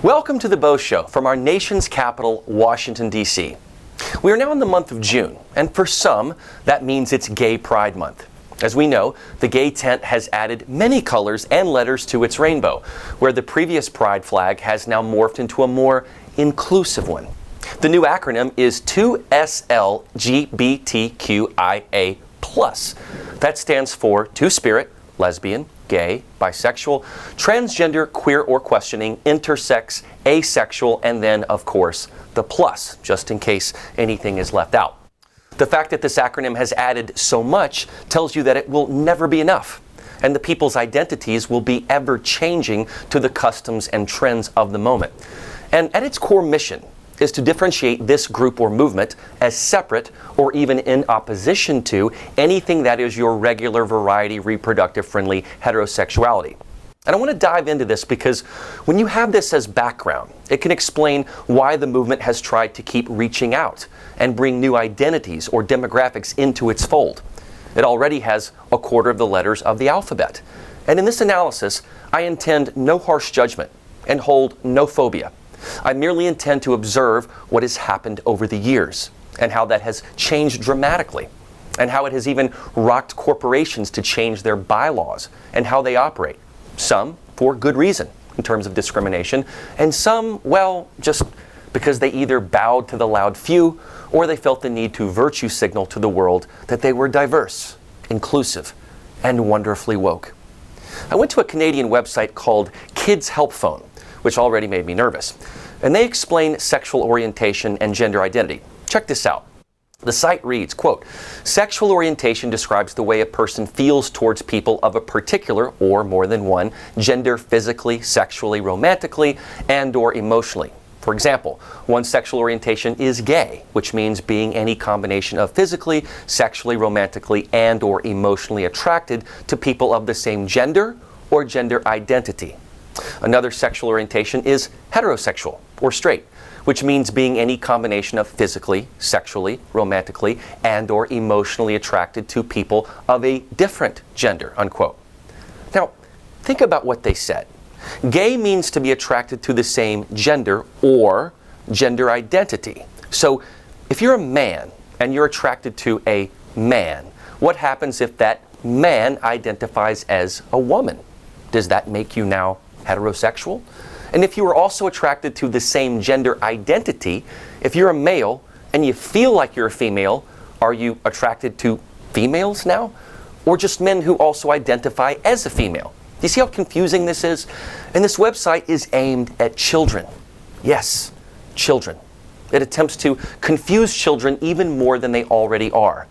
Welcome to the Beau Show from our nation's capital, Washington, D.C. We are now in the month of June, and for some, that means it's Gay Pride Month. As we know, the gay tent has added many colors and letters to its rainbow, where the previous pride flag has now morphed into a more inclusive one. The new acronym is 2SLGBTQIA+. That stands for Two-Spirit, Lesbian, Gay, Bisexual, Transgender, Queer or Questioning, Intersex, Asexual, and then, of course, the plus, just in case anything is left out. The fact that this acronym has added so much tells you that it will never be enough, and the people's identities will be ever changing to the customs and trends of the moment. And at its core mission is to differentiate this group or movement as separate or even in opposition to anything that is your regular variety reproductive friendly heterosexuality. And I want to dive into this because when you have this as background, it can explain why the movement has tried to keep reaching out and bring new identities or demographics into its fold. It already has a quarter of the letters of the alphabet. And in this analysis, I intend no harsh judgment and hold no phobia. I merely intend to observe what has happened over the years and how that has changed dramatically and how it has even rocked corporations to change their bylaws and how they operate. Some for good reason in terms of discrimination, and some, well, just because they either bowed to the loud few or they felt the need to virtue signal to the world that they were diverse, inclusive, and wonderfully woke. I went to a Canadian website called Kids Help Phone, which already made me nervous. And they explain sexual orientation and gender identity. Check this out. The site reads, quote, "Sexual orientation describes the way a person feels towards people of a particular or more than one gender physically, sexually, romantically, and or emotionally. For example, one sexual orientation is gay, which means being any combination of physically, sexually, romantically, and or emotionally attracted to people of the same gender or gender identity. Another sexual orientation is heterosexual or straight, which means being any combination of physically, sexually, romantically, and or emotionally attracted to people of a different gender," unquote. Now, think about what they said. Gay means to be attracted to the same gender or gender identity. So if you're a man and you're attracted to a man, what happens if that man identifies as a woman? Does that make you now heterosexual? And if you are also attracted to the same gender identity, if you're a male and you feel like you're a female, are you attracted to females now? Or just men who also identify as a female? Do you see how confusing this is? And this website is aimed at children. Yes, children. It attempts to confuse children even more than they already are.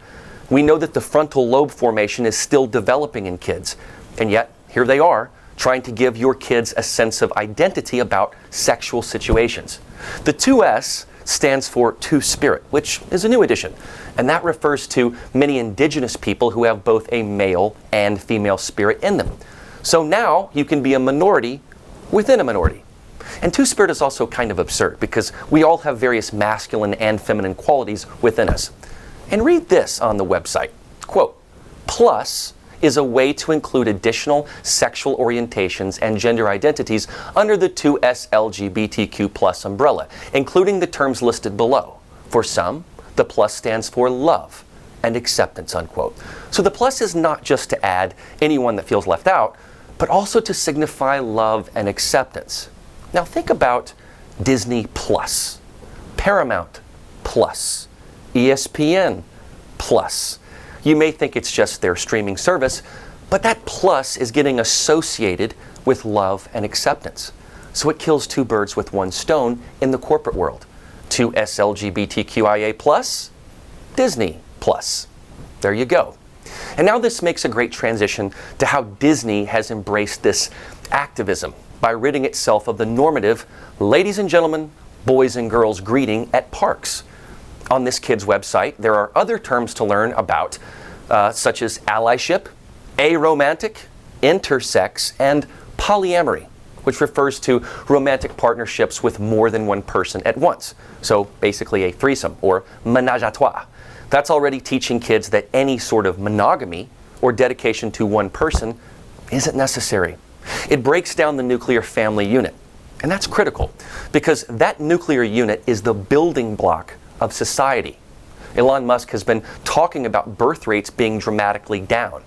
We know that the frontal lobe formation is still developing in kids, and yet here they are, trying to give your kids a sense of identity about sexual situations. The 2S stands for Two-Spirit, which is a new addition, and that refers to many indigenous people who have both a male and female spirit in them. So now you can be a minority within a minority. And Two-Spirit is also kind of absurd because we all have various masculine and feminine qualities within us. And read this on the website, quote, "Plus is a way to include additional sexual orientations and gender identities under the 2SLGBTQ+ umbrella, including the terms listed below. For some, the plus stands for love and acceptance," unquote. So the plus is not just to add anyone that feels left out, but also to signify love and acceptance. Now think about Disney Plus, Paramount Plus, ESPN Plus. You may think it's just their streaming service, but that plus is getting associated with love and acceptance. So it kills two birds with one stone in the corporate world. 2SLGBTQIA+, Disney Plus. There you go. And now this makes a great transition to how Disney has embraced this activism by ridding itself of the normative ladies and gentlemen, boys and girls greeting at parks. On this kid's website, there are other terms to learn about, such as allyship, aromantic, intersex, and polyamory, which refers to romantic partnerships with more than one person at once. So basically a threesome or ménage à trois. That's already teaching kids that any sort of monogamy or dedication to one person isn't necessary. It breaks down the nuclear family unit And that's critical because that nuclear unit is the building block of society. Elon Musk has been talking about birth rates being dramatically down.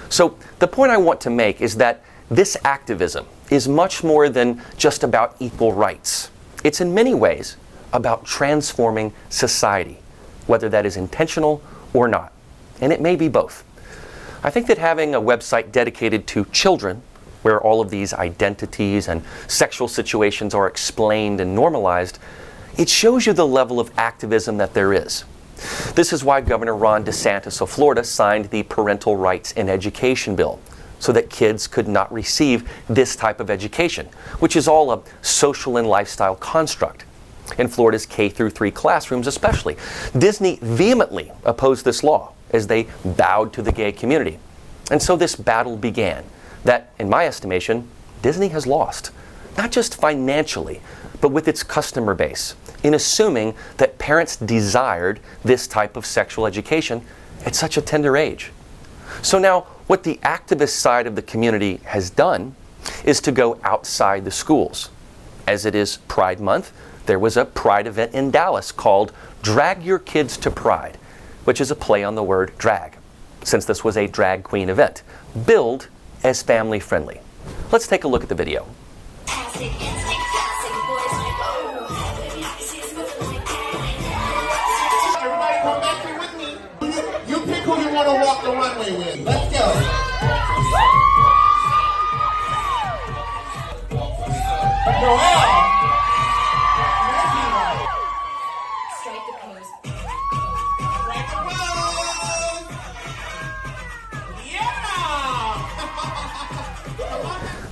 So the point I want to make is that this activism is much more than just about equal rights. It's in many ways about transforming society, whether that is intentional or not. And it may be both. I think that having a website dedicated to children, where all of these identities and sexual situations are explained and normalized, it shows you the level of activism that there is. This is why Governor Ron DeSantis of Florida signed the Parental Rights in Education bill, so that kids could not receive this type of education, which is all a social and lifestyle construct. In Florida's K-3 classrooms especially, Disney vehemently opposed this law as they bowed to the gay community. And so this battle began that, in my estimation, Disney has lost, not just financially, but with its customer base, in assuming that parents desired this type of sexual education at such a tender age. So now, what the activist side of the community has done is to go outside the schools. As it is Pride Month, there was a Pride event in Dallas called Drag Your Kids to Pride, which is a play on the word drag, since this was a drag queen event, billed as family friendly. Let's take a look at the video. Everybody come back here with me. You pick who you want to walk the runway with. Let's go. Noel. Strike the pose. Strike the pose. Yeah.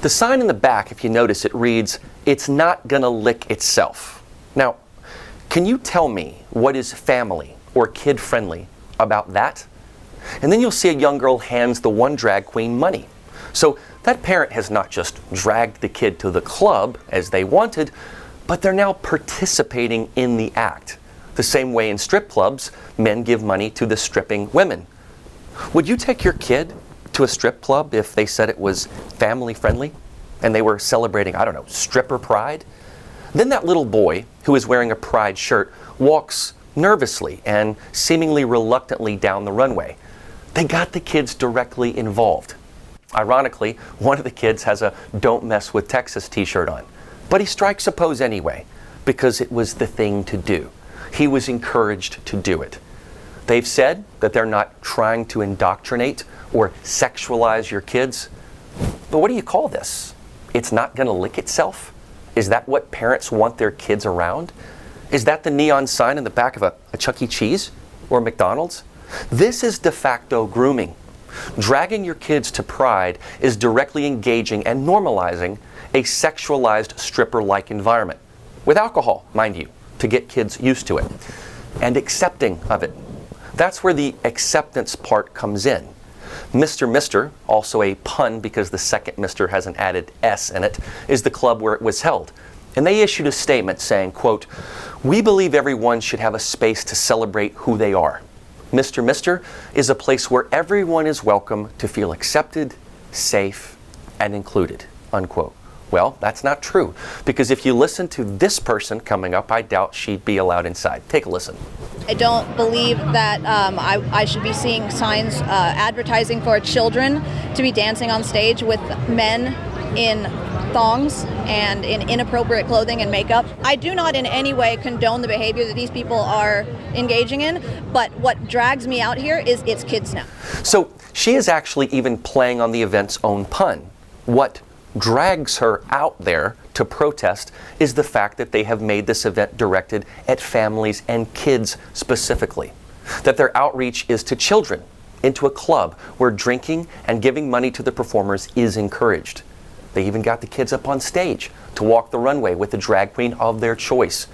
The sign in the back, if you notice, it reads, "It's not gonna lick itself." Now, can you tell me what is family or kid-friendly about that? And then you'll see a young girl hands the one drag queen money. So that parent has not just dragged the kid to the club as they wanted, but they're now participating in the act. The same way in strip clubs, men give money to the stripping women. Would you take your kid to a strip club if they said it was family friendly and they were celebrating, I don't know, stripper pride? Then that little boy who is wearing a pride shirt walks nervously and seemingly reluctantly down the runway. They got the kids directly involved. Ironically, one of the kids has a "Don't Mess with Texas" t-shirt on, but he strikes a pose anyway because it was the thing to do. He was encouraged to do it. They've said that they're not trying to indoctrinate or sexualize your kids, but what do you call this? It's not going to lick itself? Is that what parents want their kids around? Is that the neon sign in the back of a Chuck E. Cheese or McDonald's? This is de facto grooming. Dragging your kids to Pride is directly engaging and normalizing a sexualized stripper-like environment, with alcohol, mind you, to get kids used to it, and accepting of it. That's where the acceptance part comes in. Mr., also a pun because the second Mr. has an added S in it, is the club where it was held. And they issued a statement saying, quote, "We believe everyone should have a space to celebrate who they are. Mr. is a place where everyone is welcome to feel accepted, safe, and included," unquote. Well, that's not true, because if you listen to this person coming up, I doubt she'd be allowed inside. Take a listen. I don't believe that I should be seeing signs advertising for children to be dancing on stage with men in thongs and in inappropriate clothing and makeup. I do not in any way condone the behavior that these people are engaging in, but what drags me out here is it's kids now. So she is actually even playing on the event's own pun. What drags her out there to protest is the fact that they have made this event directed at families and kids specifically. That their outreach is to children, into a club where drinking and giving money to the performers is encouraged. They even got the kids up on stage to walk the runway with the drag queen of their choice.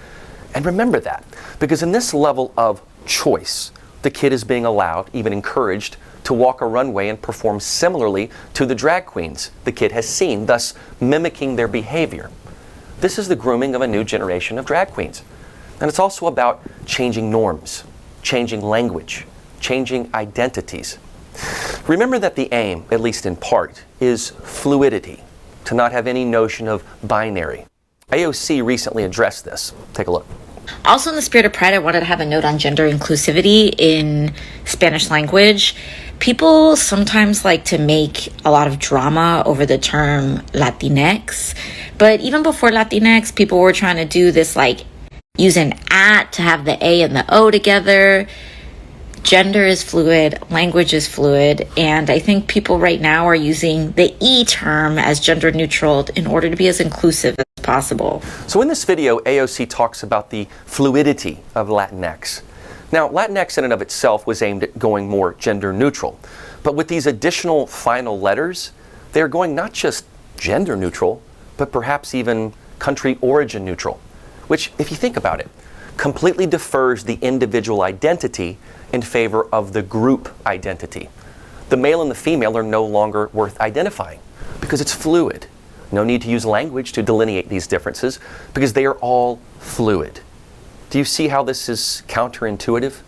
And remember that, because in this level of choice, the kid is being allowed, even encouraged, to walk a runway and perform similarly to the drag queens the kid has seen, thus mimicking their behavior. This is the grooming of a new generation of drag queens. And it's also about changing norms, changing language, changing identities. Remember that the aim, at least in part, is fluidity, to not have any notion of binary. AOC recently addressed this. Take a look. Also, in the spirit of pride, I wanted to have a note on gender inclusivity in Spanish language. People sometimes like to make a lot of drama over the term Latinx, but even before Latinx, people were trying to do this, like, use an at to have the A and the O together. Gender is fluid, language is fluid, and I think people right now are using the E term as gender neutral in order to be as inclusive as possible. So in this video, AOC talks about the fluidity of Latinx. Now, Latinx in and of itself was aimed at going more gender neutral, but with these additional final letters, they're going not just gender neutral, but perhaps even country origin neutral, which, if you think about it, completely defers the individual identity in favor of the group identity. The male and the female are no longer worth identifying because it's fluid. No need to use language to delineate these differences because they are all fluid. Do you see how this is counterintuitive?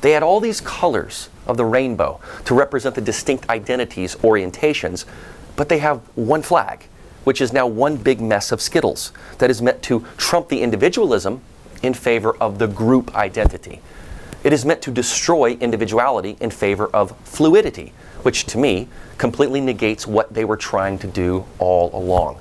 They had all these colors of the rainbow to represent the distinct identities, orientations, but they have one flag, which is now one big mess of Skittles that is meant to trump the individualism in favor of the group identity. It is meant to destroy individuality in favor of fluidity, which to me completely negates what they were trying to do all along.